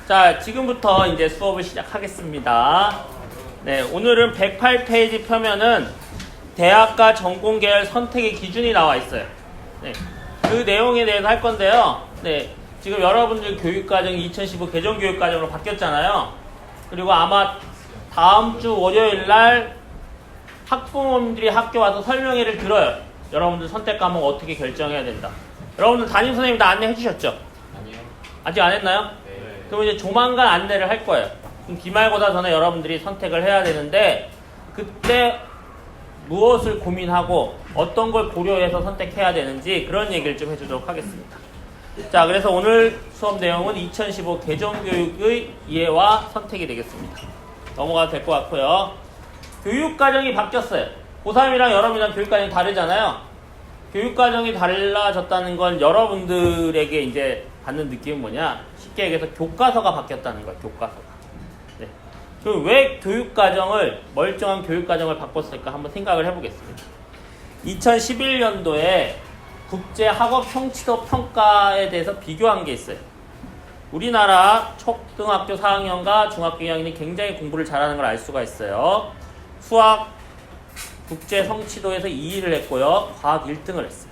자, 지금부터 이제 수업을 시작하겠습니다. 네, 오늘은 108페이지 펴면은 대학과 전공계열 선택의 기준이 나와 있어요. 네, 그 내용에 대해서 할 건데요. 네, 지금 여러분들 교육과정이 2015 개정교육과정으로 바뀌었잖아요. 그리고 아마 다음 주 월요일 날 학부모님들이 학교 와서 설명회를 들어요. 여러분들 선택 과목 어떻게 결정해야 된다. 여러분들 담임선생님 다 안내해 주셨죠? 아니요. 아직 안 했나요? 네. 그럼 이제 조만간 안내를 할 거예요. 그럼 기말고사 전에 여러분들이 선택을 해야 되는데 그때 무엇을 고민하고 어떤 걸 고려해서 선택해야 되는지 그런 얘기를 좀 해주도록 하겠습니다. 자, 그래서 오늘 수업 내용은 2015 개정교육의 이해와 선택이 되겠습니다. 넘어가도 될 것 같고요. 교육과정이 바뀌었어요. 고3이랑 여러분이랑 교육과정이 다르잖아요. 교육과정이 달라졌다는 건 여러분들에게 이제 받는 느낌은 뭐냐? 쉽게 얘기해서 교과서가 바뀌었다는 거예요. 교과서가. 네. 그럼 왜 교육과정을 멀쩡한 교육과정을 바꿨을까 한번 생각을 해보겠습니다. 2011년도에 국제학업 성취도 평가에 대해서 비교한 게 있어요. 우리나라 초등학교 4학년과 중학교 2학년이 굉장히 공부를 잘하는 걸 알 수가 있어요. 수학 국제 성취도에서 2위를 했고요. 과학 1등을 했어요.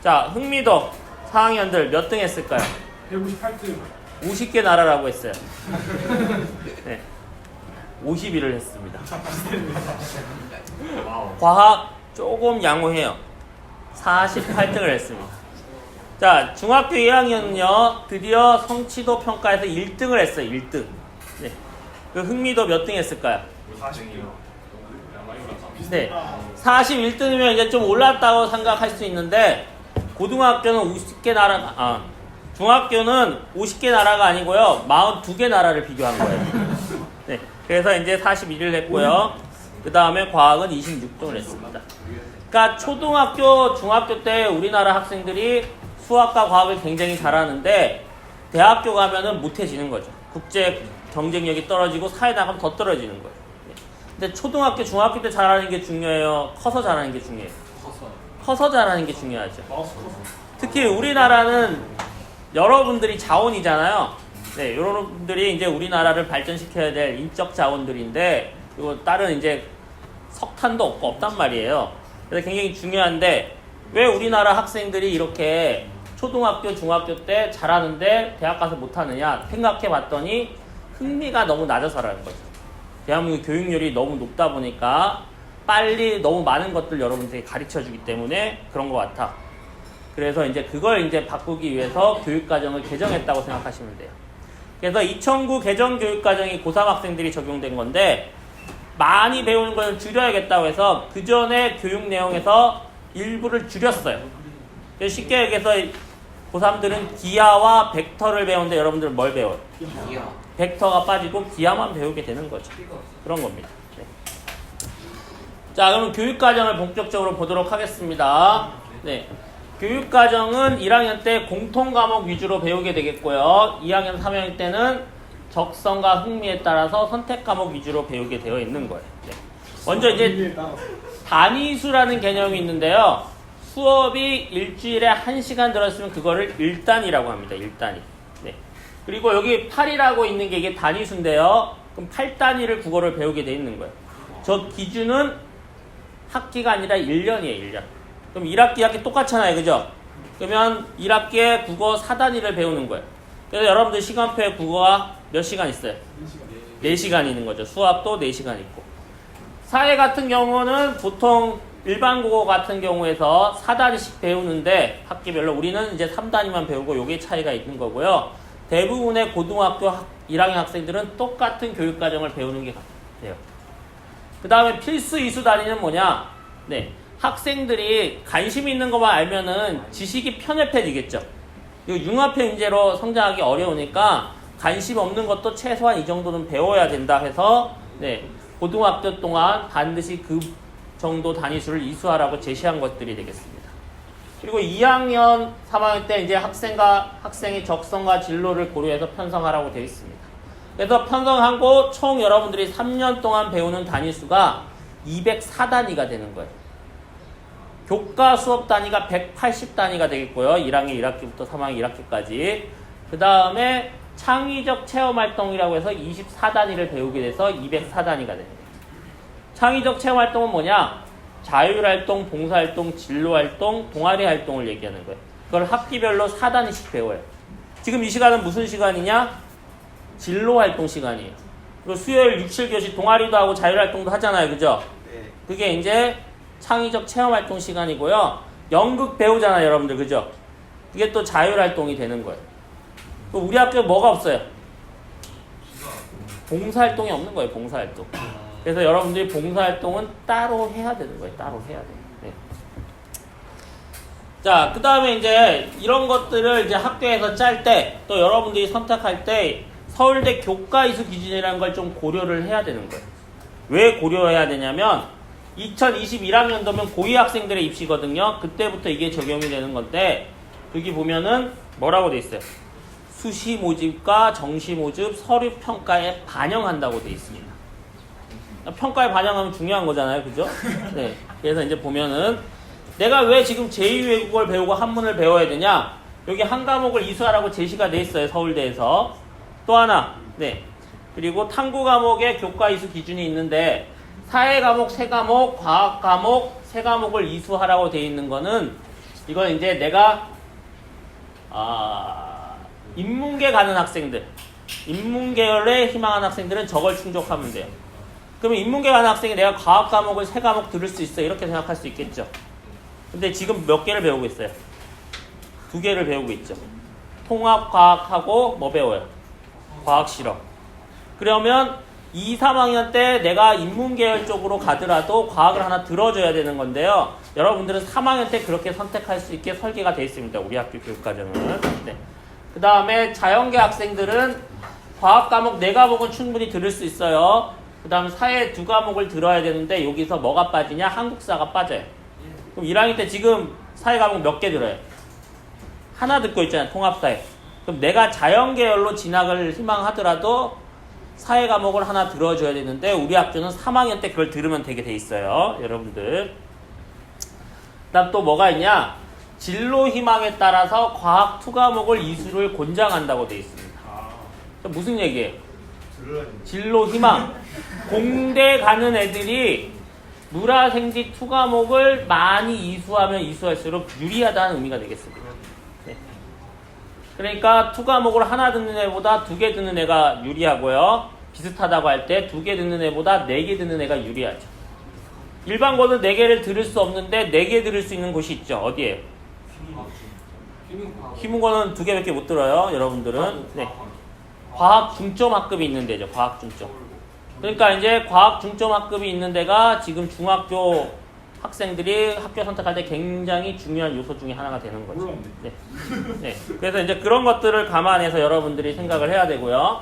자, 흥미도 4학년들 몇 등 했을까요? 158등. 50개 나라라고 했어요. 네. 50위를 했습니다. 과학 조금 양호해요. 48등을 했습니다. 자, 중학교 2학년은요, 드디어 성취도 평가에서 1등을 했어요. 1등. 네. 그 흥미도 몇 등 했을까요? 40이요. 네. 41등이면 이제 좀 올랐다고 생각할 수 있는데, 고등학교는 50개 나라, 중학교는 50개 나라가 아니고요, 42개 나라를 비교한 거예요. 네. 그래서 이제 41위를 했고요. 그 다음에 과학은 26등을 했습니다. 그러니까 초등학교, 중학교 때 우리나라 학생들이 수학과 과학을 굉장히 잘하는데, 대학교 가면은 못해지는 거죠. 국제 경쟁력이 떨어지고 사회 나가면 더 떨어지는 거예요. 근데 초등학교, 중학교 때 잘하는 게 중요해요? 커서 잘하는 게 중요해요? 커서 잘하는 게 중요하죠. 특히 우리나라는 여러분들이 자원이잖아요. 네, 여러분들이 이제 우리나라를 발전시켜야 될 인적 자원들인데, 그리고 다른 이제 석탄도 없고 없단 말이에요. 그래서 굉장히 중요한데, 왜 우리나라 학생들이 이렇게 초등학교, 중학교 때 잘하는데 대학 가서 못하느냐 생각해 봤더니 흥미가 너무 낮아서라는 거죠. 대한민국 교육열이 너무 높다 보니까 빨리 너무 많은 것들 여러분들이 가르쳐 주기 때문에 그런 것 같아. 그래서 이제 그걸 이제 바꾸기 위해서 교육과정을 개정했다고 생각하시면 돼요. 그래서 2009 개정 교육과정이 고3 학생들이 적용된 건데 많이 배우는 걸 줄여야겠다고 해서 그 전에 교육 내용에서 일부를 줄였어요. 그래서 쉽게 얘기해서 고3들은 기하와 벡터를 배우는데 여러분들은 뭘 배워요? 기하. 벡터가 빠지고 기하만 배우게 되는 거죠. 그런 겁니다. 네. 자, 그럼 교육과정을 본격적으로 보도록 하겠습니다. 네. 교육과정은 1학년 때 공통과목 위주로 배우게 되겠고요. 2학년, 3학년 때는 적성과 흥미에 따라서 선택과목 위주로 배우게 되어 있는 거예요. 네. 먼저 이제 단위수라는 개념이 있는데요. 수업이 일주일에 1시간 들었으면 그거를 1단위라고 합니다. 1단위. 네. 그리고 여기 8이라고 있는 게 이게 단위수인데요. 그럼 8단위를 국어를 배우게 돼 있는 거예요. 저 기준은 학기가 아니라 1년이에요. 1년. 그럼 1학기, 2학기 똑같잖아요. 그죠? 그러면 1학기에 국어 4단위를 배우는 거예요. 그래서 여러분들 시간표에 국어가 몇 시간 있어요? 4시간 있는 거죠. 수학도 4시간 있고. 사회 같은 경우는 보통 일반 국어 같은 경우에서 4단위씩 배우는데 학기별로 우리는 이제 3단위만 배우고 요게 차이가 있는 거고요. 대부분의 고등학교 1학년 학생들은 똑같은 교육과정을 배우는 게 돼요. 그 다음에 필수 이수 단위는 뭐냐? 네, 학생들이 관심 있는 것만 알면은 지식이 편협해지겠죠. 이거 융합형 인재로 성장하기 어려우니까 관심 없는 것도 최소한 이 정도는 배워야 된다 해서 네, 고등학교 동안 반드시 그 정도 단위수를 이수하라고 제시한 것들이 되겠습니다. 그리고 2학년, 3학년 때 이제 학생의 적성과 진로를 고려해서 편성하라고 되어 있습니다. 그래서 편성하고 총 여러분들이 3년 동안 배우는 단위수가 204단위가 되는 거예요. 교과 수업 단위가 180단위가 되겠고요. 1학년 1학기부터 3학년 1학기까지. 그 다음에 창의적 체험활동이라고 해서 24단위를 배우게 돼서 204단위가 됩니다. 창의적 체험활동은 뭐냐? 자율활동, 봉사활동, 진로활동, 동아리활동을 얘기하는 거예요. 그걸 학기별로 4단위씩 배워요. 지금 이 시간은 무슨 시간이냐? 진로활동 시간이에요. 그리고 수요일 6, 7교시 동아리도 하고 자율활동도 하잖아요. 그죠? 네. 그게 이제 창의적 체험활동 시간이고요. 연극 배우잖아요. 여러분들. 그죠? 그게 또 자율활동이 되는 거예요. 우리 학교에 뭐가 없어요? 봉사활동이 없는 거예요. 봉사활동. 그래서 여러분들이 봉사활동은 따로 해야 되는 거예요. 따로 해야 돼요. 네. 자, 그 다음에 이제 이런 것들을 이제 학교에서 짤 때, 또 여러분들이 선택할 때 서울대 교과이수 기준이라는 걸 좀 고려를 해야 되는 거예요. 왜 고려해야 되냐면 2021학년도면 고2 학생들의 입시거든요. 그때부터 이게 적용이 되는 건데 여기 보면은 뭐라고 돼 있어요? 수시 모집과 정시 모집 서류 평가에 반영한다고 돼 있습니다. 평가에 반영하면 중요한 거잖아요. 그죠? 네. 그래서 이제 보면은 내가 왜 지금 제2외국어를 배우고 한문을 배워야 되냐? 여기 한 과목을 이수하라고 제시가 돼 있어요. 서울대에서. 또 하나. 네. 그리고 탐구 과목에 교과 이수 기준이 있는데 사회 과목 3과목, 과학 과목 3과목을 이수하라고 돼 있는 거는 이건 이제 내가 인문계 가는 학생들, 인문계열에 희망하는 학생들은 저걸 충족하면 돼요. 그러면 인문계 가는 학생이 내가 과학 과목을 3과목 들을 수 있어 이렇게 생각할 수 있겠죠. 근데 지금 몇 개를 배우고 있어요? 2개를 배우고 있죠. 통합과학하고 뭐 배워요? 과학실험. 그러면 2, 3학년 때 내가 인문계열 쪽으로 가더라도 과학을 하나 들어줘야 되는 건데요. 여러분들은 3학년 때 그렇게 선택할 수 있게 설계가 되어 있습니다. 우리 학교 교육과정은. 네. 그 다음에 자연계 학생들은 과학 과목 4과목은 충분히 들을 수 있어요. 그 다음 사회 2과목을 들어야 되는데 여기서 뭐가 빠지냐? 한국사가 빠져요. 그럼 1학년 때 지금 사회 과목 몇 개 들어요? 하나 듣고 있잖아요. 통합사회. 그럼 내가 자연계열로 진학을 희망하더라도 사회 과목을 하나 들어줘야 되는데 우리 학교는 3학년 때 그걸 들으면 되게 돼 있어요. 여러분들. 그 다음 또 뭐가 있냐? 진로 희망에 따라서 과학 2과목을 이수를 권장한다고 돼 있습니다. 무슨 얘기예요? 진로 희망. 공대 가는 애들이 물화생지 2과목을 많이 이수하면 이수할수록 유리하다는 의미가 되겠습니다. 네. 그러니까 2과목을 하나 듣는 애보다 2개 듣는 애가 유리하고요. 비슷하다고 할 때 2개 듣는 애보다 4개 듣는 애가 유리하죠. 일반고는 4개를 들을 수 없는데 4개 들을 수 있는 곳이 있죠. 어디에요? 희문고는 2개밖에 못 들어요. 여러분들은. 네. 과학 중점 학급이 있는 데죠. 과학 중점. 그러니까 이제 과학 중점 학급이 있는 데가 지금 중학교 학생들이 학교 선택할 때 굉장히 중요한 요소 중에 하나가 되는 거죠. 네. 네. 그래서 이제 그런 것들을 감안해서 여러분들이 생각을 해야 되고요.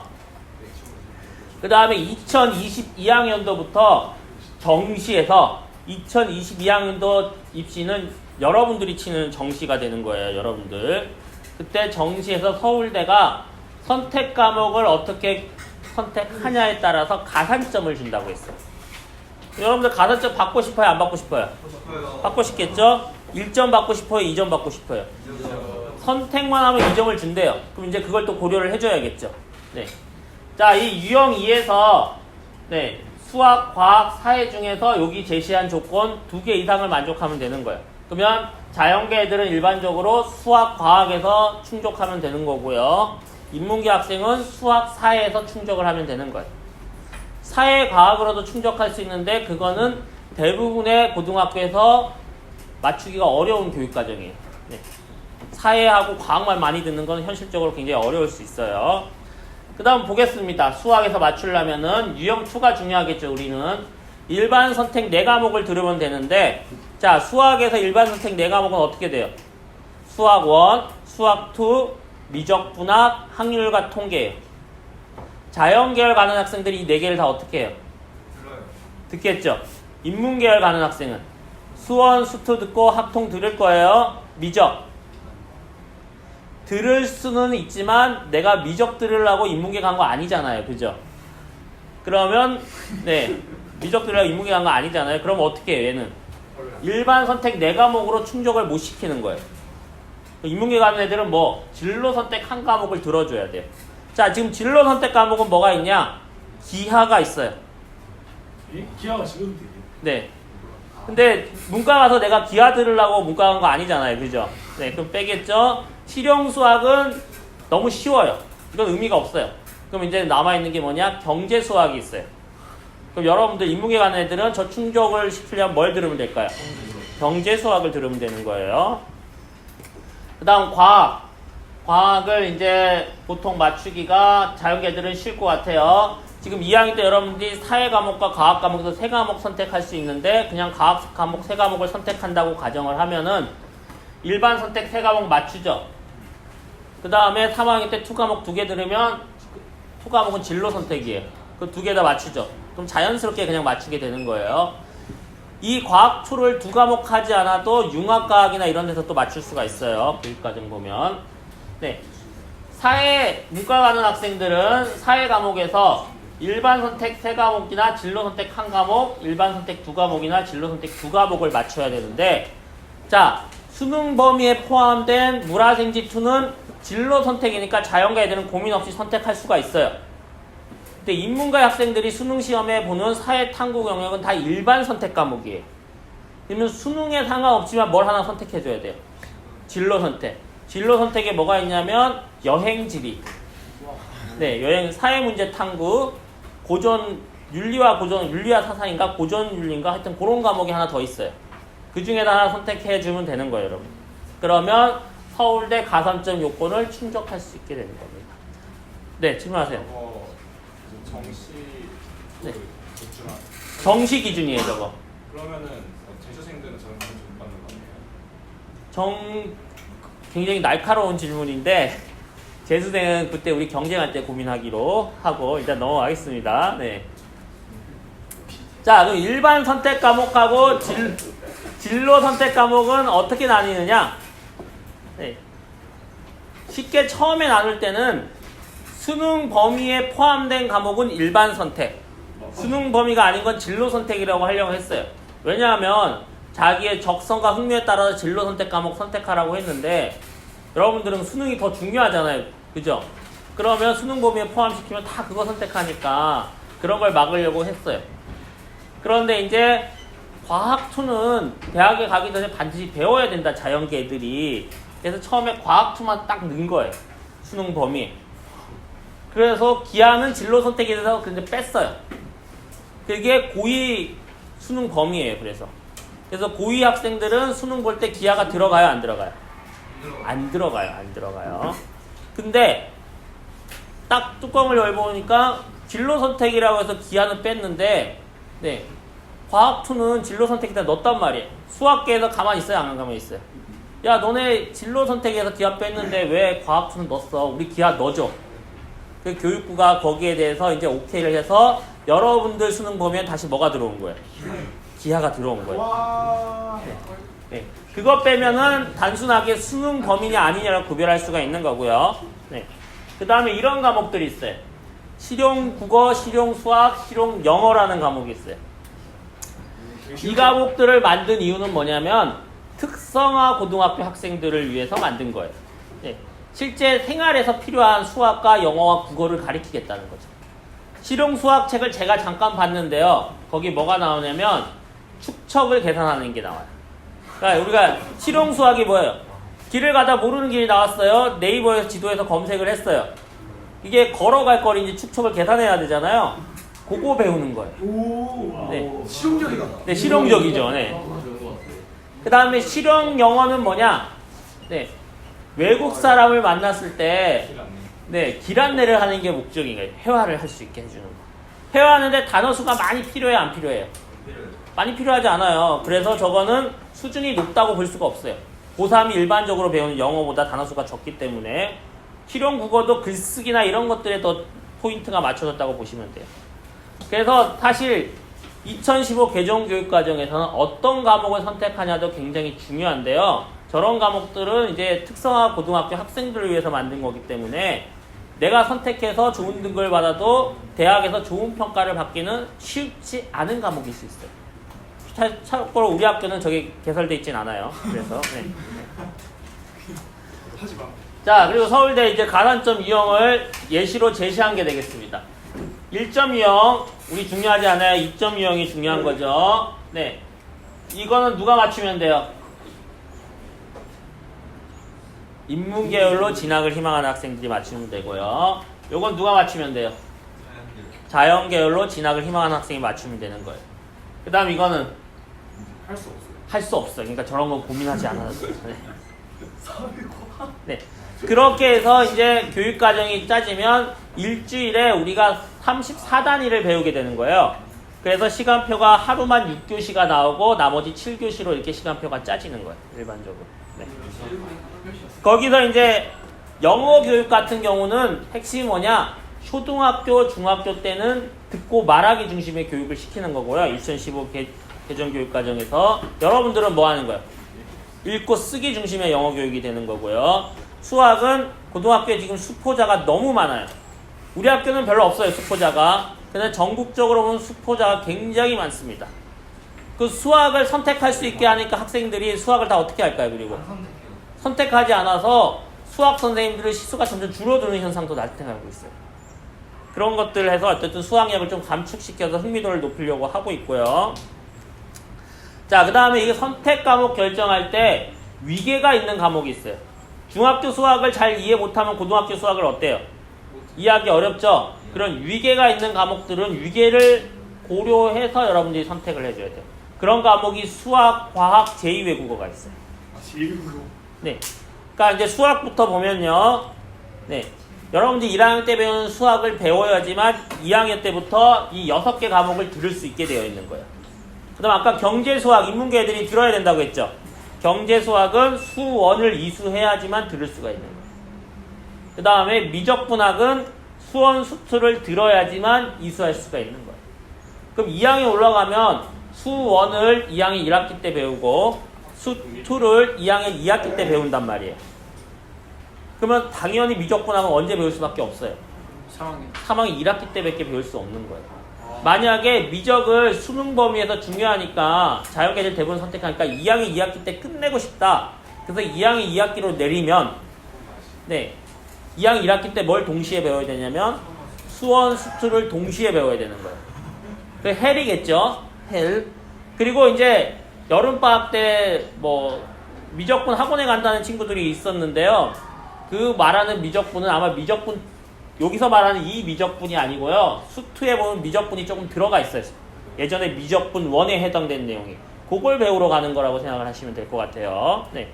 그 다음에 2022학년도부터 정시에서 2022학년도 입시는 여러분들이 치는 정시가 되는 거예요. 여러분들. 그때 정시에서 서울대가 선택 과목을 어떻게 선택하냐에 따라서 가산점을 준다고 했어요. 여러분들 가산점 받고 싶어요? 안 받고 싶어요? 받고 싶겠죠? 1점 받고 싶어요? 2점 받고 싶어요? 선택만 하면 2점을 준대요. 그럼 이제 그걸 또 고려를 해줘야겠죠. 네. 자, 이 유형 2에서 네, 수학, 과학, 사회 중에서 여기 제시한 조건 2개 이상을 만족하면 되는 거예요. 그러면 자연계 애들은 일반적으로 수학, 과학에서 충족하면 되는 거고요. 인문계 학생은 수학, 사회에서 충족을 하면 되는 거예요. 사회, 과학으로도 충족할 수 있는데 그거는 대부분의 고등학교에서 맞추기가 어려운 교육과정이에요. 네. 사회하고 과학만 많이 듣는 건 현실적으로 굉장히 어려울 수 있어요. 그 다음 보겠습니다. 수학에서 맞추려면은 유형 2가 중요하겠죠. 우리는 일반 선택 4과목을 들으면 되는데 자, 수학에서 일반 선택 4과목은 어떻게 돼요? 수학 1, 수학 2, 미적분학, 확률과 통계예요. 자연계열 가는 학생들이 이 4개를 다 어떻게 해요? 듣겠죠? 인문계열 가는 학생은 수원, 수투 듣고 학통 들을 거예요. 미적. 들을 수는 있지만 내가 미적 들으려고 인문계 간 거 아니잖아요. 그죠? 그러면 네, 미적 들으려고 인문계 간 거 아니잖아요. 그럼 어떻게 해요? 얘는 일반 선택 4과목으로 충족을 못 시키는 거예요. 인문계 가는 애들은 뭐 진로 선택 1과목을 들어줘야 돼요. 자, 지금 진로 선택 과목은 뭐가 있냐? 기하가 있어요. 예? 기하가 지금 되게. 네. 근데 문과 가서 내가 기하 들으려고 문과 간 거 아니잖아요. 그죠? 네, 그럼 빼겠죠? 실용 수학은 너무 쉬워요. 이건 의미가 없어요. 그럼 이제 남아있는 게 뭐냐? 경제 수학이 있어요. 그럼 여러분들 인문계 가는 애들은 저 충족을 시키려면 뭘 들으면 될까요? 경제 수학을 들으면 되는 거예요. 그 다음 과학을 이제 보통 맞추기가 자연계들은 쉬울 것 같아요. 지금 2학년 때 여러분들이 사회 과목과 과학 과목에서 3과목 선택할 수 있는데 그냥 과학 과목 3과목을 선택한다고 가정을 하면은 일반 선택 3과목 맞추죠. 그 다음에 3학년 때 2과목 2개 들으면 2과목은 진로 선택이에요. 그 2개 다 맞추죠. 그럼 자연스럽게 그냥 맞추게 되는 거예요. 이 과학 2를 2과목 하지 않아도 융합과학이나 이런 데서 또 맞출 수가 있어요. 교육과정 보면. 네. 문과 가는 학생들은 사회 과목에서 일반 선택 3과목이나 진로 선택 1과목, 일반 선택 2과목이나 진로 선택 2과목을 맞춰야 되는데, 자, 수능 범위에 포함된 물화생지2는 진로 선택이니까 자연과 애들은 고민 없이 선택할 수가 있어요. 근데 인문과 학생들이 수능 시험에 보는 사회 탐구 영역은 다 일반 선택 과목이에요. 그러면 수능에 상관없지만 뭘 하나 선택해줘야 돼요. 진로 선택. 진로 선택에 뭐가 있냐면 여행지리. 네, 여행 사회문제 탐구, 윤리와 사상인가 고전윤리인가 하여튼 그런 과목이 하나 더 있어요. 그 중에다 하나 선택해주면 되는 거예요, 여러분. 그러면 서울대 가산점 요건을 충족할 수 있게 되는 겁니다. 네, 질문하세요. 정시 네. 정시 기준이에요, 저거. 그러면은 재수생들은 저는 못 받는 거네요. 굉장히 날카로운 질문인데 재수생은 그때 우리 경쟁할 때 고민하기로 하고 일단 넘어가겠습니다. 네. 자, 그럼 일반 선택 과목하고 진로 선택 과목은 어떻게 나뉘느냐? 네. 쉽게 처음에 나눌 때는 수능 범위에 포함된 과목은 일반 선택, 수능 범위가 아닌 건 진로 선택이라고 하려고 했어요. 왜냐하면 자기의 적성과 흥미에 따라서 진로 선택 과목 선택하라고 했는데 여러분들은 수능이 더 중요하잖아요. 그죠? 그러면 수능 범위에 포함시키면 다 그거 선택하니까 그런 걸 막으려고 했어요. 그런데 이제 과학2는 대학에 가기 전에 반드시 배워야 된다, 자연계 애들이. 그래서 처음에 과학2만 딱 넣은 거예요. 수능 범위에. 그래서 기하는 진로 선택에 대해서 근데 뺐어요. 그게 고2 수능 범위예요. 그래서 고2 학생들은 수능 볼 때 기하가 들어가요, 안 들어가요? 안 들어가요. 근데 딱 뚜껑을 열어보니까 진로 선택이라고 해서 기하는 뺐는데, 네, 과학2는 진로 선택에다 넣었단 말이에요. 수학계에서 가만히 있어요, 안 가만히 있어요? 야, 너네 진로 선택에서 기하 뺐는데 왜 과학2는 넣었어? 우리 기하 넣어줘. 그 교육부가 거기에 대해서 이제 오케이를 해서 여러분들 수능 보면 다시 뭐가 들어온 거예요? 기하가 들어온 거예요. 네. 그거 빼면은 단순하게 수능 범위냐 아니냐를 구별할 수가 있는 거고요. 네. 그 다음에 이런 과목들이 있어요. 실용 국어, 실용 수학, 실용 영어라는 과목이 있어요. 이 과목들을 만든 이유는 뭐냐면 특성화 고등학교 학생들을 위해서 만든 거예요. 네. 실제 생활에서 필요한 수학과 영어와 국어를 가리키겠다는 거죠. 실용 수학 책을 제가 잠깐 봤는데요. 거기 뭐가 나오냐면 축척을 계산하는 게 나와요. 그러니까 우리가 실용 수학이 뭐예요? 길을 가다 모르는 길이 나왔어요. 네이버에서 지도에서 검색을 했어요. 이게 걸어갈 거리인지 축척을 계산해야 되잖아요. 그거 배우는 거예요. 오, 네. 실용적이다. 네, 실용적이죠. 네. 그 다음에 실용 영어는 뭐냐? 네. 외국 사람을 만났을 때, 네, 길 안내를 하는 게 목적인 거예요. 회화를 할 수 있게 해주는 거. 회화하는데 단어 수가 많이 필요해요, 안 필요해요? 많이 필요하지 않아요. 그래서 저거는 수준이 높다고 볼 수가 없어요. 고3이 일반적으로 배우는 영어보다 단어 수가 적기 때문에 실용 국어도 글쓰기나 이런 것들에 더 포인트가 맞춰졌다고 보시면 돼요. 그래서 사실 2015 개정교육과정에서는 어떤 과목을 선택하냐도 굉장히 중요한데요. 저런 과목들은 이제 특성화 고등학교 학생들을 위해서 만든 거기 때문에 내가 선택해서 좋은 등급을 받아도 대학에서 좋은 평가를 받기는 쉽지 않은 과목일 수 있어요. 참고로 우리 학교는 저게 개설되어 있진 않아요. 그래서 네. 하지 마. 자, 그리고 서울대 이제 가산점 유형을 예시로 제시한 게 되겠습니다. 1점 유형, 우리 중요하지 않아요. 2점 유형이 중요한 거죠. 네. 이거는 누가 맞추면 돼요? 인문계열로 진학을 희망하는 학생들이 맞추면 되고요. 요건 누가 맞추면 돼요? 자연계열로 진학을 희망하는 학생이 맞추면 되는 거예요. 그 다음 이거는 할 수 없어요. 할 수 없어요. 그러니까 저런 건 고민하지 않아도 돼요. 네. 그렇게 해서 이제 교육과정이 짜지면 일주일에 우리가 34단위를 배우게 되는 거예요. 그래서 시간표가 하루만 6교시가 나오고 나머지 7교시로 이렇게 시간표가 짜지는 거예요. 일반적으로. 네. 거기서 이제 영어 교육 같은 경우는 핵심이 뭐냐? 초등학교, 중학교 때는 듣고 말하기 중심의 교육을 시키는 거고요. 2015 개정교육과정에서 여러분들은 뭐 하는 거예요? 읽고 쓰기 중심의 영어 교육이 되는 거고요. 수학은 고등학교에 지금 수포자가 너무 많아요. 우리 학교는 별로 없어요, 수포자가. 근데 전국적으로 보면 수포자가 굉장히 많습니다. 그 수학을 선택할 수 있게 하니까 학생들이 수학을 다 어떻게 할까요? 그리고 선택하지 않아서 수학 선생님들의 시수가 점점 줄어드는 현상도 나타나고 있어요. 그런 것들을 해서 어쨌든 수학력을 좀 감축시켜서 흥미도를 높이려고 하고 있고요. 자, 그 다음에 이게 선택 과목 결정할 때 위계가 있는 과목이 있어요. 중학교 수학을 잘 이해 못하면 고등학교 수학을 어때요? 이해하기 어렵죠? 그런 위계가 있는 과목들은 위계를 고려해서 여러분들이 선택을 해줘야 돼요. 그런 과목이 수학, 과학, 제2외국어가 있어요. 제2외국어? 네. 그러니까 이제 수학부터 보면요. 네. 여러분들이 1학년 때 배우는 수학을 배워야지만 2학년 때부터 이 6개 과목을 들을 수 있게 되어 있는 거예요. 그 다음 아까 경제 수학, 인문계 애들이 들어야 된다고 했죠. 경제 수학은 수원을 이수해야지만 들을 수가 있는 거예요. 그 다음에 미적분학은 수원, 수투를 들어야지만 이수할 수가 있는 거예요. 그럼 2학년 올라가면 수원을 2학년 1학기 때 배우고 수투를 2학년 2학기 때 배운단 말이에요. 그러면 당연히 미적분학은 언제 배울 수밖에 없어요? 3학년 1학기 때밖에 배울 수 없는 거예요. 만약에 미적을 수능 범위에서 중요하니까 자연계를 대부분 선택하니까 2학년 2학기 때 끝내고 싶다. 그래서 2학년 2학기로 내리면 네, 2학년 1학기 때 뭘 동시에 배워야 되냐면 수원, 수투를 동시에 배워야 되는 거예요. 그 헬이겠죠. 헬. 그리고 이제 여름방학 때 뭐 미적분 학원에 간다는 친구들이 있었는데요. 그 말하는 미적분은 아마 미적분 여기서 말하는 이 미적분이 아니고요. 수투에 보면 미적분이 조금 들어가 있어요. 예전에 미적분 1에 해당된 내용이. 그걸 배우러 가는 거라고 생각을 하시면 될 것 같아요. 네.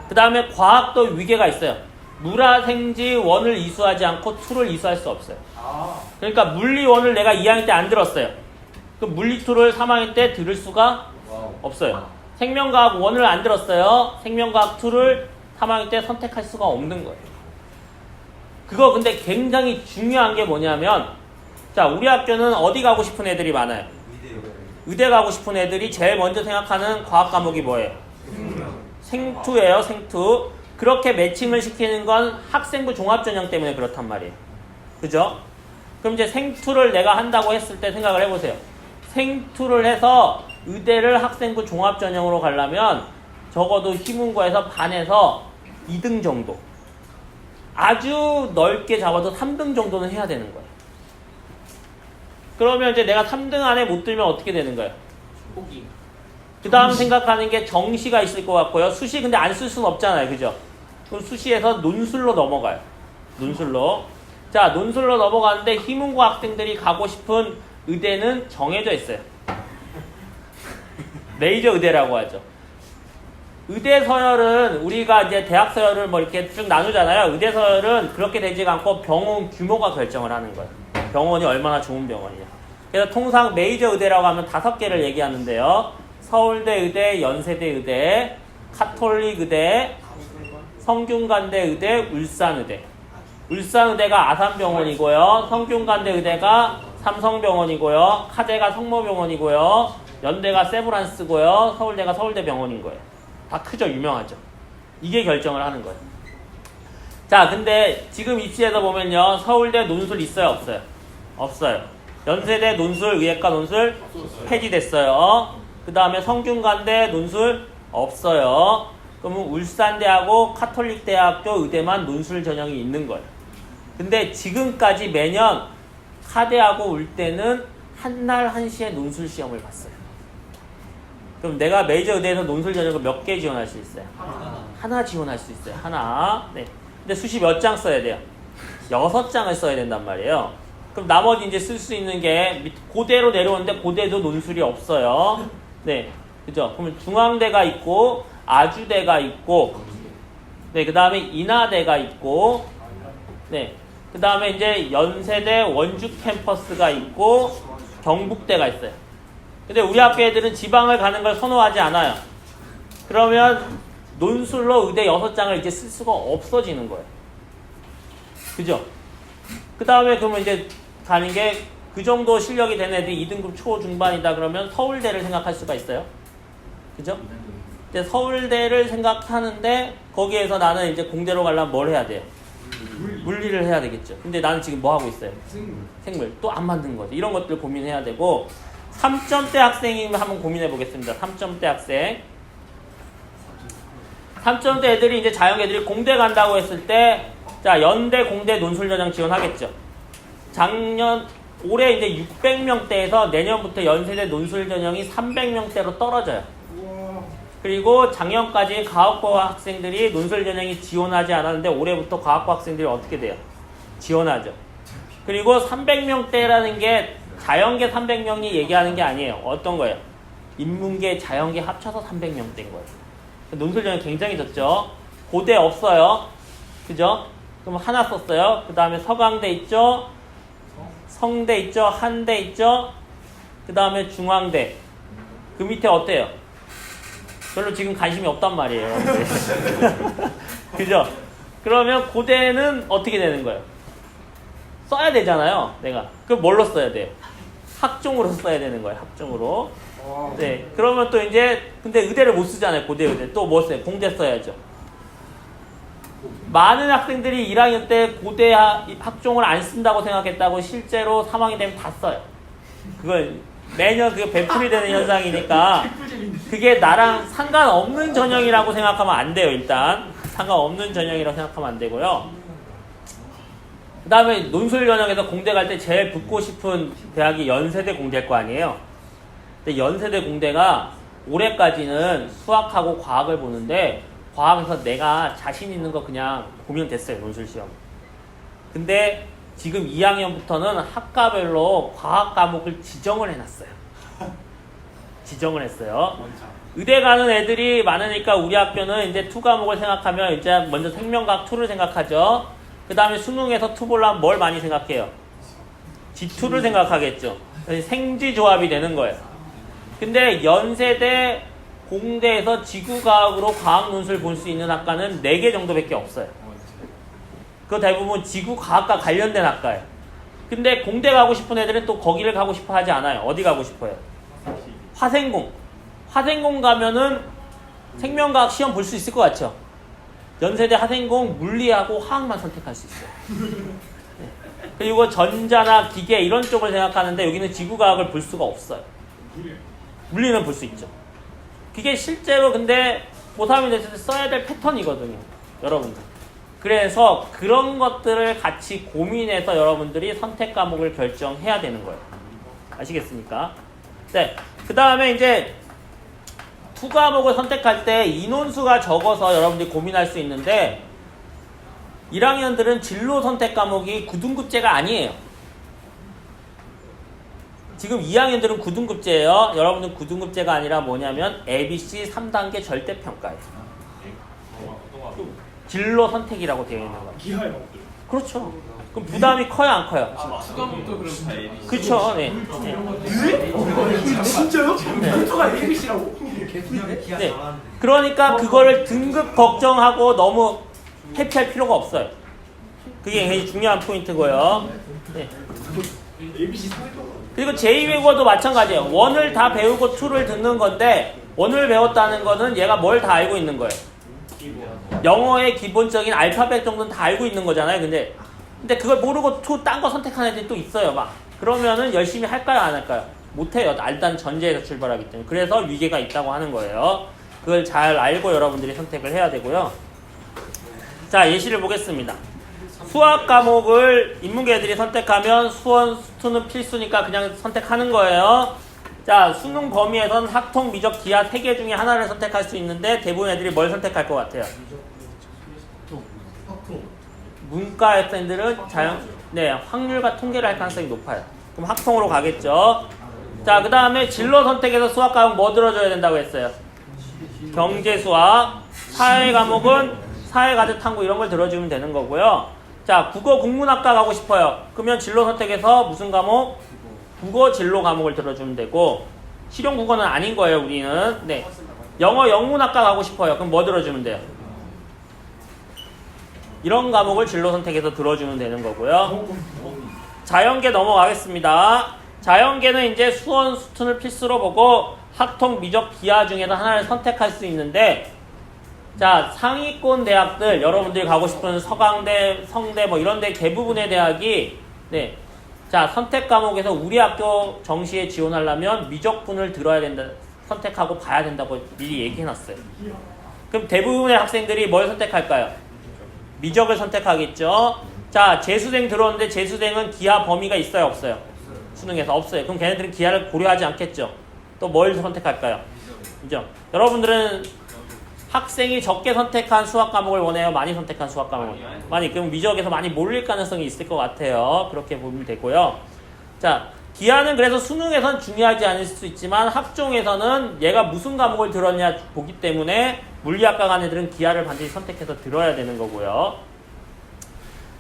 그 다음에 과학도 위계가 있어요. 물화생지 1을 이수하지 않고 2를 이수할 수 없어요. 그러니까 물리 1을 내가 2학년 때 안 들었어요. 그 물리 2를 3학년 때 들을 수가 없어요. 생명과학 1을 안 들었어요. 생명과학 2를 3학년 때 선택할 수가 없는 거예요. 그거 근데 굉장히 중요한 게 뭐냐면 자, 우리 학교는 어디 가고 싶은 애들이 많아요? 의대 가고 싶은 애들이 제일 먼저 생각하는 과학 과목이 뭐예요? 생투예요. 생투. 그렇게 매칭을 시키는 건 학생부 종합전형 때문에 그렇단 말이에요. 그죠? 그럼 이제 생투를 내가 한다고 했을 때 생각을 해보세요. 생투를 해서 의대를 학생부 종합전형으로 가려면 적어도 희문고에서 반에서 2등 정도. 아주 넓게 잡아도 3등 정도는 해야 되는 거예요. 그러면 이제 내가 3등 안에 못 들면 어떻게 되는 거예요? 포기. 그 다음 생각하는 게 정시가 있을 것 같고요. 수시 근데 안 쓸 수는 없잖아요. 그죠? 그럼 수시에서 논술로 넘어가요. 논술로. 자, 논술로 넘어가는데 희문고 학생들이 가고 싶은 의대는 정해져 있어요. 메이저 의대라고 하죠. 의대 서열은 우리가 이제 대학 서열을 뭐 이렇게 쭉 나누잖아요. 의대 서열은 그렇게 되지가 않고 병원 규모가 결정을 하는 거예요. 병원이 얼마나 좋은 병원이냐. 그래서 통상 메이저 의대라고 하면 5개를 얘기하는데요. 서울대 의대, 연세대 의대, 카톨릭 의대, 성균관대 의대, 울산의대. 울산의대가 아산병원이고요. 성균관대 의대가 삼성병원이고요. 카대가 성모병원이고요. 연대가 세브란스고요. 서울대가 서울대병원인 거예요. 다 크죠? 유명하죠? 이게 결정을 하는 거예요. 자, 근데 지금 입시에서 보면요. 서울대 논술 있어요? 없어요? 없어요. 연세대 논술, 의예과 논술 폐지됐어요. 그 다음에 성균관대 논술 없어요. 그러면 울산대하고 카톨릭대학교 의대만 논술 전형이 있는 거예요. 근데 지금까지 매년 카대하고 울대는 한날 한시에 논술 시험을 봤어요. 그럼 내가 메이저 의대에서 논술 전형을 몇 개 지원할 수 있어요? 하나 지원할 수 있어요. 하나. 네. 근데 수시 몇 장 써야 돼요? 6장을 써야 된단 말이에요. 그럼 나머지 이제 쓸 수 있는 게 고대로 내려오는데 고대도 논술이 없어요. 네. 그죠? 그러면 중앙대가 있고 아주대가 있고 네, 그다음에 인하대가 있고 네. 그다음에 이제 연세대 원주 캠퍼스가 있고 경북대가 있어요. 근데 우리 학교 애들은 지방을 가는 걸 선호하지 않아요. 그러면 논술로 의대 6장을 이제 쓸 수가 없어지는 거예요. 그죠? 그 다음에 그러면 이제 가는 게 그 정도 실력이 되는 애들이 2등급 초중반이다 그러면 서울대를 생각할 수가 있어요. 그죠? 근데 서울대를 생각하는데 거기에서 나는 이제 공대로 가려면 뭘 해야 돼요? 물리를 해야 되겠죠. 근데 나는 지금 뭐 하고 있어요? 생물. 또 안 만든 거죠. 이런 것들 고민해야 되고 3점대 학생이면 한번 고민해 보겠습니다. 3점대 학생. 3점대 애들이 이제 자영 애들이 공대 간다고 했을 때 자, 연대 공대 논술 전형 지원하겠죠. 올해 이제 600명대에서 내년부터 연세대 논술 전형이 300명대로 떨어져요. 그리고 작년까지 과학과 학생들이 논술 전형이 지원하지 않았는데 올해부터 과학과 학생들이 어떻게 돼요? 지원하죠. 그리고 300명대라는 게 자연계 300명이 얘기하는 게 아니에요. 어떤 거예요? 인문계, 자연계 합쳐서 300명대인 거예요. 논술 전형 굉장히 적죠. 고대 없어요. 그죠? 그럼 하나 썼어요. 그 다음에 서강대 있죠. 성대 있죠. 한대 있죠. 그 다음에 중앙대. 그 밑에 어때요? 별로 지금 관심이 없단 말이에요. 그죠? 그러면 고대는 어떻게 되는 거예요? 써야 되잖아요. 내가. 그럼 뭘로 써야 돼요? 학종으로 써야 되는 거예요. 학종으로. 네. 그러면 또 이제 근데 의대를 못 쓰잖아요. 고대 의대. 또 뭐 써요? 공대 써야죠. 많은 학생들이 1학년 때 고대 학종을 안 쓴다고 생각했다고 실제로 3학년 되면 다 써요. 그걸 매년 그게 배풀이 되는 현상이니까 그게 나랑 상관없는 전형이라고 생각하면 안 돼요. 일단 상관없는 전형이라고 생각하면 안 되고요. 그 다음에 논술 전형에서 공대 갈 때 제일 붙고 싶은 대학이 연세대 공대일 거 아니에요. 근데 연세대 공대가 올해까지는 수학하고 과학을 보는데 과학에서 내가 자신 있는 거 그냥 보면 됐어요. 논술 시험. 근데 지금 2학년부터는 학과별로 과학 과목을 지정을 해놨어요. 지정을 했어요. 의대 가는 애들이 많으니까 우리 학교는 이제 투 과목을 생각하면 이제 먼저 생명과학 2를 생각하죠. 그 다음에 수능에서 투 보려면 뭘 많이 생각해요? G2를 생각하겠죠. 생지조합이 되는 거예요. 근데 연세대 공대에서 지구과학으로 과학 논술 볼 수 있는 학과는 4개 정도밖에 없어요. 그 대부분 지구과학과 관련된 학과예요. 근데 공대 가고 싶은 애들은 또 거기를 가고 싶어 하지 않아요. 어디 가고 싶어요? 화생공. 화생공 가면은 생명과학 시험 볼 수 있을 것 같죠? 연세대 화생공 물리하고 화학만 선택할 수 있어요. 네. 그리고 전자나 기계 이런 쪽을 생각하는데 여기는 지구과학을 볼 수가 없어요. 물리는 볼 수 있죠. 그게 실제로 근데 고3이 됐을 때 써야 될 패턴이거든요. 여러분들. 그래서 그런 것들을 같이 고민해서 여러분들이 선택 과목을 결정해야 되는 거예요. 아시겠습니까? 네. 그 다음에 이제 투 과목을 선택할 때 인원수가 적어서 여러분들이 고민할 수 있는데 1학년들은 진로 선택 과목이 9등급제가 아니에요. 지금 2학년들은 9등급제예요. 여러분들 9등급제가 아니라 뭐냐면 ABC 3단계 절대평가예요. 진로 선택이라고 되어 있는 거예요. 기하요. 그렇죠. 그럼 부담이 커요, 안 커요? 수과목도 그럼 다 ABC. 그렇죠. 네. 진짜요? 네. 토가 ABC라고? 네. 그러니까 그거를 등급 걱정하고 너무 회피할 필요가 없어요. 그게 굉장히 중요한 포인트고요. 네. ABC 상위권. 그리고 제2외국어도 마찬가지예요. 원을 다 배우고 투를 듣는 건데 원을 배웠다는 거는 얘가 뭘 다 알고 있는 거예요. 영어의 기본적인 알파벳 정도는 다 알고 있는 거잖아요. 근데 그걸 모르고 투 딴 거 선택하는 애들이 또 있어요. 막 그러면은 열심히 할까요, 안 할까요? 못해요. 일단 전제에서 출발하기 때문에. 그래서 위계가 있다고 하는 거예요. 그걸 잘 알고 여러분들이 선택을 해야 되고요. 자, 예시를 보겠습니다. 수학 과목을 인문계들이 선택하면 수원, 수투는 필수니까 그냥 선택하는 거예요. 자, 수능 범위에선 학통, 미적, 기하 3개 중에 하나를 선택할 수 있는데 대부분 애들이 뭘 선택할 것 같아요? 문과 학생들은 확률과 통계를 할 가능성이 높아요. 그럼 학통으로 가겠죠. 자, 그 다음에 진로 선택에서 수학 과목 뭐 들어줘야 된다고 했어요? 경제, 수학. 사회 과목은 사회, 가족, 탐구 이런 걸 들어주면 되는 거고요. 자, 국어, 국문학과 가고 싶어요. 그러면 진로 선택에서 무슨 과목? 국어 진로 과목을 들어주면 되고, 실용 국어는 아닌 거예요, 우리는. 네. 영어, 영문학과 가고 싶어요. 그럼 뭐 들어주면 돼요? 이런 과목을 진로 선택해서 들어주면 되는 거고요. 자연계 넘어가겠습니다. 자연계는 이제 수원, 수투를 필수로 보고 학통, 미적, 기하 중에서 하나를 선택할 수 있는데, 자, 상위권 대학들, 여러분들이 가고 싶은 서강대, 성대 뭐 이런 데 대부분의 대학이 자, 선택 과목에서 우리 학교 정시에 지원하려면 미적분을 들어야 된다, 선택하고 봐야 된다고 미리 얘기해놨어요. 그럼 대부분의 학생들이 뭘 선택할까요? 미적을 선택하겠죠. 자, 재수생 들어오는데 재수생은 기하 범위가 있어요, 없어요? 수능에서 없어요. 그럼 걔네들은 기하를 고려하지 않겠죠. 또 뭘 선택할까요? 그죠? 여러분들은 학생이 적게 선택한 수학 과목을 원해요? 많이 선택한 수학 과목을? 많이. 그럼 미적에서 많이 몰릴 가능성이 있을 것 같아요. 그렇게 보면 되고요. 자, 기하는 그래서 수능에선 중요하지 않을 수 있지만 학종에서는 얘가 무슨 과목을 들었냐 보기 때문에 물리학과 간 애들은 기하를 반드시 선택해서 들어야 되는 거고요.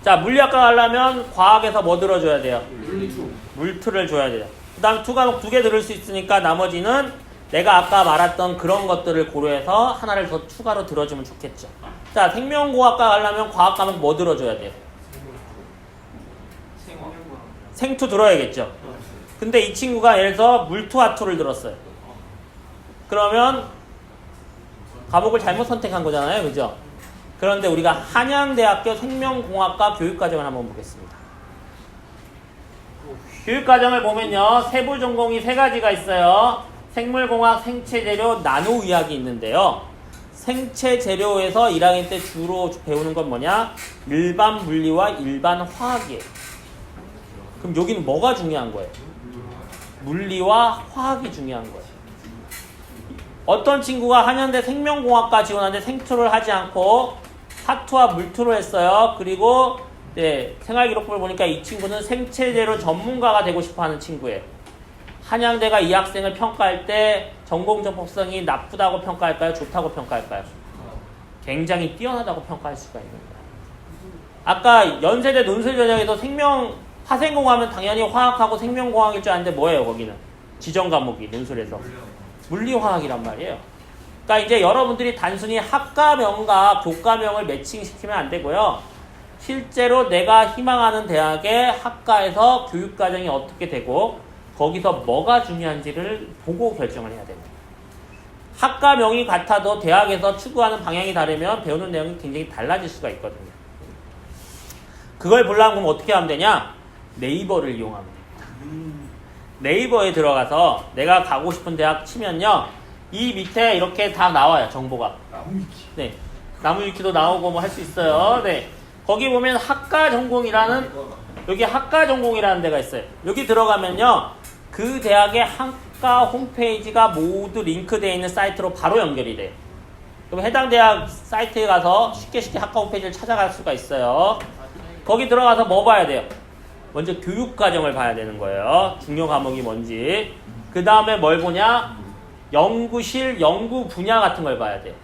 자, 물리학과 가려면 과학에서 뭐 들어줘야 돼요? 물투를 줘야 돼요. 그 다음에 투 과목 2개 들을 수 있으니까 나머지는 내가 아까 말했던 그런 것들을 고려해서 하나를 더 추가로 들어주면 좋겠죠. 자, 생명공학과 가려면 과학 과목 뭐 들어줘야 돼요? 생투 들어야겠죠. 근데 이 친구가 예를 들어서 물투와투를 들었어요. 그러면 과목을 잘못 선택한 거잖아요. 그죠? 그런데 우리가 한양대학교 생명공학과 교육과정을 한번 보겠습니다. 교육과정을 보면요, 세부 전공이 3가지가 있어요. 생물공학, 생체재료, 나노의학이 있는데요. 생체재료에서 1학년 때 주로 배우는 건 뭐냐? 일반 물리와 일반 화학이에요. 그럼 여기는 뭐가 중요한 거예요? 물리와 화학이 중요한 거예요. 어떤 친구가 한양대 생명공학과 지원하는데 생투를 하지 않고 사투와 물투를 했어요. 그리고 생활기록부를 보니까 이 친구는 생체재료 전문가가 되고 싶어하는 친구예요. 한양대가 이 학생을 평가할 때 전공 접목성이 나쁘다고 평가할까요? 좋다고 평가할까요? 굉장히 뛰어나다고 평가할 수가 있는 거예요. 아까 연세대 논술 전형에서 화생공하면 당연히 화학하고 생명공학일 줄 아는데 뭐예요, 거기는? 지정 과목이 논술에서. 물리화학이란 말이에요. 그러니까 이제 여러분들이 단순히 학과명과 교과명을 매칭시키면 안 되고요. 실제로 내가 희망하는 대학의 학과에서 교육과정이 어떻게 되고 거기서 뭐가 중요한지를 보고 결정을 해야 됩니다. 학과명이 같아도 대학에서 추구하는 방향이 다르면 배우는 내용이 굉장히 달라질 수가 있거든요. 그걸 보려면 어떻게 하면 되냐? 네이버를 이용하면 됩니다. 네이버에 들어가서 내가 가고 싶은 대학 치면요, 이 밑에 이렇게 다 나와요, 정보가. 네, 나무위키도 나오고 뭐 할 수 있어요. 네, 거기 보면 학과 전공이라는, 여기 학과 전공이라는 데가 있어요. 여기 들어가면요, 그 대학의 학과 홈페이지가 모두 링크되어 있는 사이트로 바로 연결이 돼요. 그럼 해당 대학 사이트에 가서 쉽게 학과 홈페이지를 찾아갈 수가 있어요. 거기 들어가서 뭐 봐야 돼요? 먼저 교육과정을 봐야 되는 거예요. 중요 과목이 뭔지. 그 다음에 뭘 보냐? 연구실, 연구 분야 같은 걸 봐야 돼요.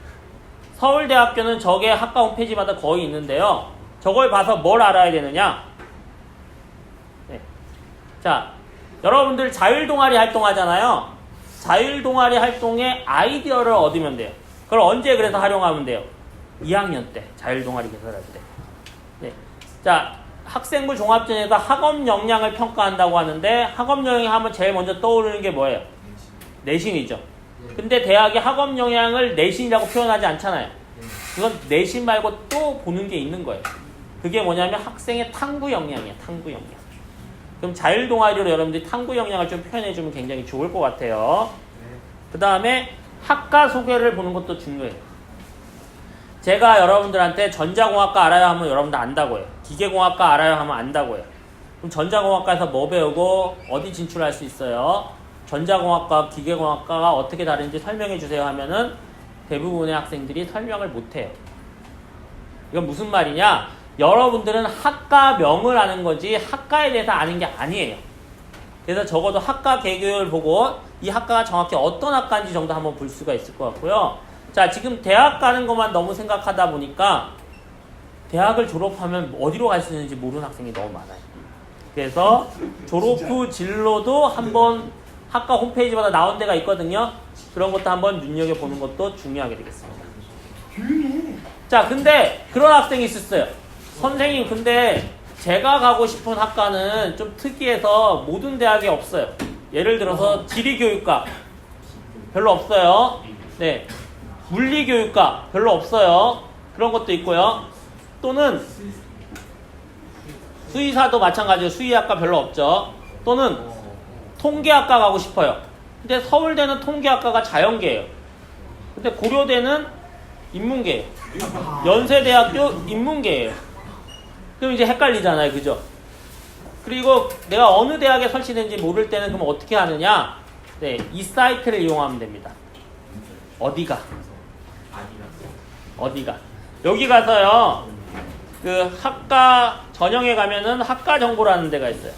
서울대학교는 저게 학과 홈페이지마다 거의 있는데요. 저걸 봐서 뭘 알아야 되느냐? 네. 자, 여러분들 자율동아리 활동하잖아요. 자율동아리 활동에 아이디어를 얻으면 돼요. 그걸 언제 그래서 활용하면 돼요? 2학년 때, 자율동아리 개설할 때. 네. 자, 학생부 종합전에서 학업 역량을 평가한다고 하는데 학업 역량 하면 제일 먼저 떠오르는 게 뭐예요? 내신이죠. 근데 대학이 학업 역량을 내신이라고 표현하지 않잖아요. 그건 내신 말고 또 보는 게 있는 거예요. 그게 뭐냐면 학생의 탐구 역량이에요. 탐구 역량. 그럼 자율동아리로 여러분들이 탐구 역량을 좀 표현해주면 굉장히 좋을 것 같아요. 그 다음에 학과 소개를 보는 것도 중요해요. 제가 여러분들한테 전자공학과 알아요 하면 여러분들 안다고 해요. 기계공학과 알아요 하면 안다고 해요. 그럼 전자공학과에서 뭐 배우고 어디 진출할 수 있어요? 전자공학과, 기계공학과가 어떻게 다른지 설명해 주세요 하면은 대부분의 학생들이 설명을 못해요. 이건 무슨 말이냐? 여러분들은 학과명을 아는 거지 학과에 대해서 아는 게 아니에요. 그래서 적어도 학과 개교를 보고 이 학과가 정확히 어떤 학과인지 정도 한번 볼 수가 있을 것 같고요. 자, 지금 대학 가는 것만 너무 생각하다 보니까 대학을 졸업하면 어디로 갈 수 있는지 모르는 학생이 너무 많아요. 그래서 졸업 후 진로도 한번 학과 홈페이지마다 나온 데가 있거든요. 그런 것도 한번 눈여겨보는 것도 중요하게 되겠습니다. 자, 근데 그런 학생이 있었어요. 선생님, 근데 제가 가고 싶은 학과는 좀 특이해서 모든 대학에 없어요. 예를 들어서 지리교육과 별로 없어요. 네, 물리교육과 별로 없어요. 그런 것도 있고요. 또는 수의사도 마찬가지로 수의학과 별로 없죠. 또는 통계학과 가고 싶어요. 근데 서울대는 통계학과가 자연계예요. 근데 고려대는 인문계예요. 연세대학교 인문계예요. 그럼 이제 헷갈리잖아요. 그죠? 그리고 내가 어느 대학에 설치된지 모를 때는 그럼 어떻게 하느냐? 네, 이 사이트를 이용하면 됩니다. 어디가? 여기 가서요. 그 학과 전형에 가면은 학과 정보라는 데가 있어요.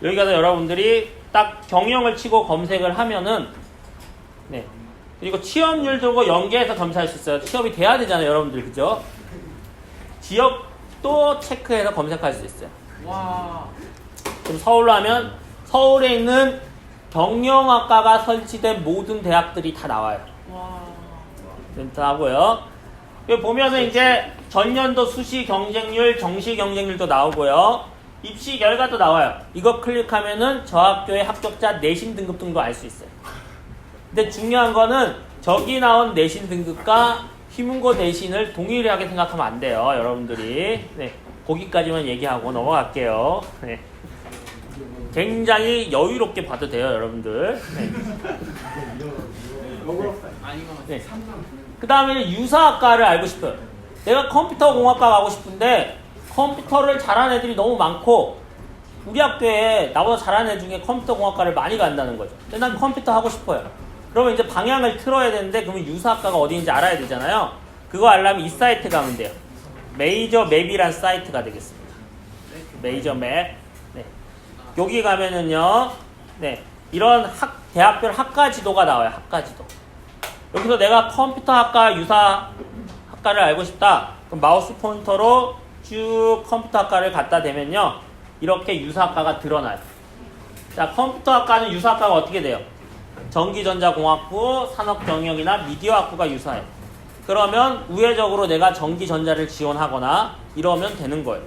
여기 가서 여러분들이 딱 경영을 치고 검색을 하면은 네. 그리고 취업률 들고 연계해서 검사할 수 있어요. 취업이 돼야 되잖아요, 여러분들. 그죠? 지역도 체크해서 검색할 수 있어요. 와. 그럼 서울로 하면 서울에 있는 경영학과가 설치된 모든 대학들이 다 나와요. 와. 다 하고요. 여기 보면은 이제 전년도 수시 경쟁률, 정시 경쟁률도 나오고요. 입시 결과도 나와요. 이거 클릭하면은 저 학교의 합격자 내신 등급 등도 알 수 있어요. 근데 중요한 거는 저기 나온 내신 등급과 희문고 내신을 동일하게 생각하면 안 돼요, 여러분들이. 네, 거기까지만 얘기하고 넘어갈게요. 네. 굉장히 여유롭게 봐도 돼요, 여러분들. 네. 네. 그 다음에 유사학과를 알고 싶어요. 내가 컴퓨터 공학과 가고 싶은데 컴퓨터를 잘하는 애들이 너무 많고 우리 학교에 나보다 잘하는 애 중에 컴퓨터 공학과를 많이 간다는 거죠. 근데 난 컴퓨터 하고 싶어요. 그러면 이제 방향을 틀어야 되는데 그러면 유사학과가 어디인지 알아야 되잖아요. 그거 알려면 이 사이트 가면 돼요. 메이저 맵이란 사이트가 되겠습니다. 메이저 맵. 네. 여기 가면은요. 네. 이런 대학별 학과 지도가 나와요. 학과 지도. 여기서 내가 컴퓨터 학과 유사 학과를 알고 싶다. 그럼 마우스 포인터로 쭉 컴퓨터 학과를 갖다 대면요. 이렇게 유사 학과가 드러나요. 자, 컴퓨터 학과는 유사 학과가 어떻게 돼요? 전기전자공학부, 산업경영이나 미디어학부가 유사해요. 그러면 우회적으로 내가 전기전자를 지원하거나 이러면 되는 거예요.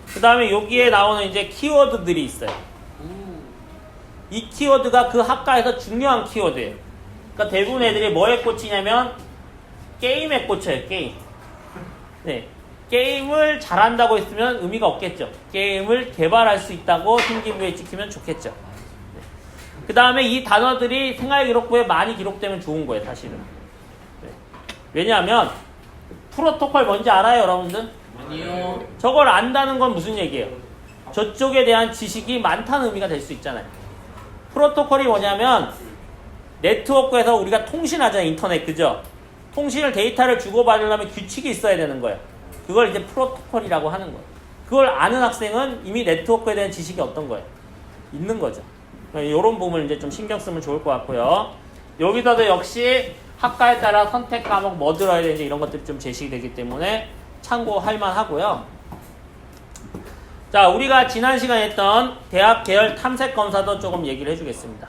그 다음에 여기에 나오는 이제 키워드들이 있어요. 이 키워드가 그 학과에서 중요한 키워드예요. 그러니까 대부분 애들이 뭐에 꽂히냐면 게임에 꽂혀요. 게임. 네, 게임을 잘한다고 했으면 의미가 없겠죠. 게임을 개발할 수 있다고 신기부에 찍히면 좋겠죠. 네. 그 다음에 이 단어들이 생활기록부에 많이 기록되면 좋은 거예요. 사실은. 네. 왜냐하면 프로토콜 뭔지 알아요, 여러분들? 아니요. 저걸 안다는 건 무슨 얘기예요? 저쪽에 대한 지식이 많다는 의미가 될 수 있잖아요. 프로토콜이 뭐냐면 네트워크에서 우리가 통신하잖아요. 인터넷. 그죠? 통신을 데이터를 주고받으려면 규칙이 있어야 되는 거예요. 그걸 이제 프로토콜이라고 하는 거예요. 그걸 아는 학생은 이미 네트워크에 대한 지식이 어떤 거예요? 있는 거죠. 이런 부분을 이제 좀 신경 쓰면 좋을 것 같고요. 여기서도 역시 학과에 따라 선택 과목 뭐 들어야 되는지 이런 것들이 좀 제시되기 때문에 참고할 만하고요. 자, 우리가 지난 시간에 했던 대학 계열 탐색 검사도 조금 얘기를 해주겠습니다.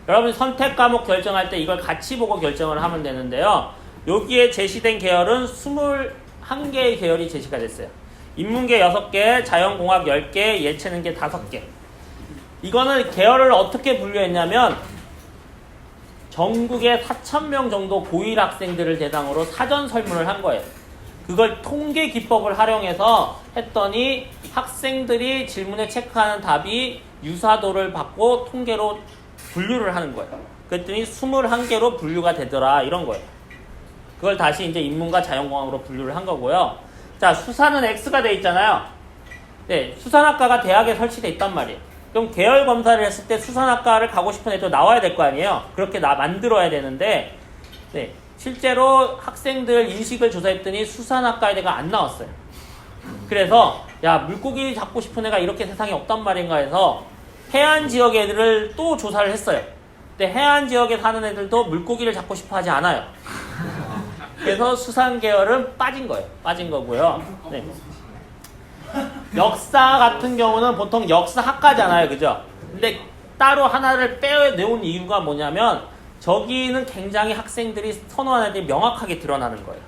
여러분 선택 과목 결정할 때 이걸 같이 보고 결정을 하면 되는데요. 여기에 제시된 계열은 21개의 계열이 제시가 됐어요. 인문계 6개, 자연공학 10개, 예체능계 5개. 이거는 계열을 어떻게 분류했냐면 전국에 4,000명 정도 고1 학생들을 대상으로 사전 설문을 한 거예요. 그걸 통계 기법을 활용해서 했더니 학생들이 질문에 체크하는 답이 유사도를 받고 통계로 분류를 하는 거예요. 그랬더니 21개로 분류가 되더라 이런 거예요. 그걸 다시 이제 인문과 자연공학으로 분류를 한 거고요. 자, 수사는 X가 돼 있잖아요. 네, 수산학과가 대학에 설치돼 있단 말이에요. 그럼 계열 검사를 했을 때 수산학과를 가고 싶은 애도 나와야 될 거 아니에요. 그렇게 만들어야 되는데 네, 실제로 학생들 인식을 조사했더니 수산학과 애가 안 나왔어요. 그래서 야, 물고기 잡고 싶은 애가 이렇게 세상에 없단 말인가 해서 해안 지역 애들을 또 조사를 했어요. 근데 해안 지역에 사는 애들도 물고기를 잡고 싶어 하지 않아요. 그래서 수산 계열은 빠진 거예요. 빠진 거고요. 네. 역사 같은 경우는 보통 역사학과잖아요. 그죠? 근데 따로 하나를 빼내온 이유가 뭐냐면 저기는 굉장히 학생들이 선호하는 애들이 명확하게 드러나는 거예요.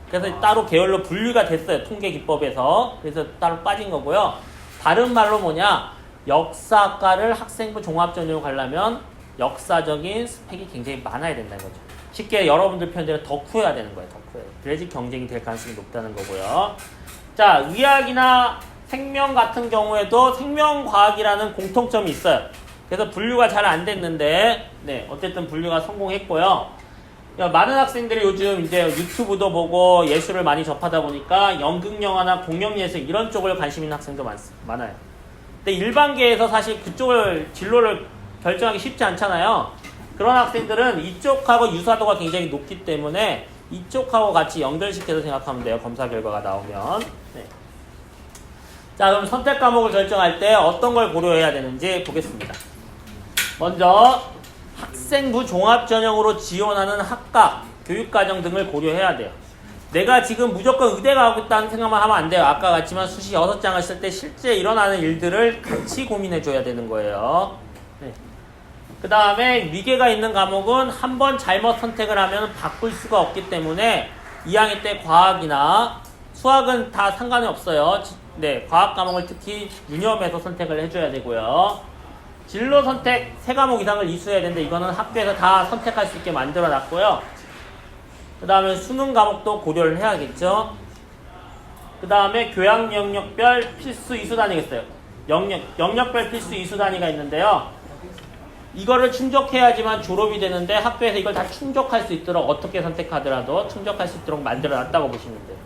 그래서 따로 계열로 분류가 됐어요. 통계기법에서. 그래서 따로 빠진 거고요. 다른 말로 뭐냐, 역사학과를 학생부 종합전형으로 가려면 역사적인 스펙이 굉장히 많아야 된다는 거죠. 쉽게 여러분들 표현대로 덕후여야 되는 거예요. 덕후여야. 그래야지 경쟁이 될 가능성이 높다는 거고요. 자, 의학이나 생명 같은 경우에도 생명과학이라는 공통점이 있어요. 그래서 분류가 잘 안 됐는데 네, 어쨌든 분류가 성공했고요. 많은 학생들이 요즘 이제 유튜브도 보고 예술을 많이 접하다 보니까 연극영화나 공연예술 이런 쪽을 관심 있는 학생도 많아요. 근데 일반계에서 사실 그쪽을 진로를 결정하기 쉽지 않잖아요. 그런 학생들은 이쪽하고 유사도가 굉장히 높기 때문에 이쪽하고 같이 연결시켜서 생각하면 돼요. 검사 결과가 나오면. 네. 자, 그럼 선택 과목을 결정할 때 어떤 걸 고려해야 되는지 보겠습니다. 먼저 학생부 종합전형으로 지원하는 학과, 교육과정 등을 고려해야 돼요. 내가 지금 무조건 의대 가겠다는 생각만 하면 안 돼요. 아까 같지만 수시 6장을 쓸 때 실제 일어나는 일들을 같이 고민해줘야 되는 거예요. 네. 그 다음에 위계가 있는 과목은 한번 잘못 선택을 하면 바꿀 수가 없기 때문에 2학년 때 과학이나 수학은 다 상관이 없어요. 네, 과학 과목을 특히 유념해서 선택을 해줘야 되고요. 진로 선택 3과목 이상을 이수해야 되는데 이거는 학교에서 다 선택할 수 있게 만들어 놨고요. 그 다음에 수능 과목도 고려를 해야겠죠. 그 다음에 교양 영역별 필수 이수 단위가 있어요. 영역별 필수 이수 단위가 있는데요. 이거를 충족해야지만 졸업이 되는데 학교에서 이걸 다 충족할 수 있도록 어떻게 선택하더라도 충족할 수 있도록 만들어 놨다고 보시면 돼요.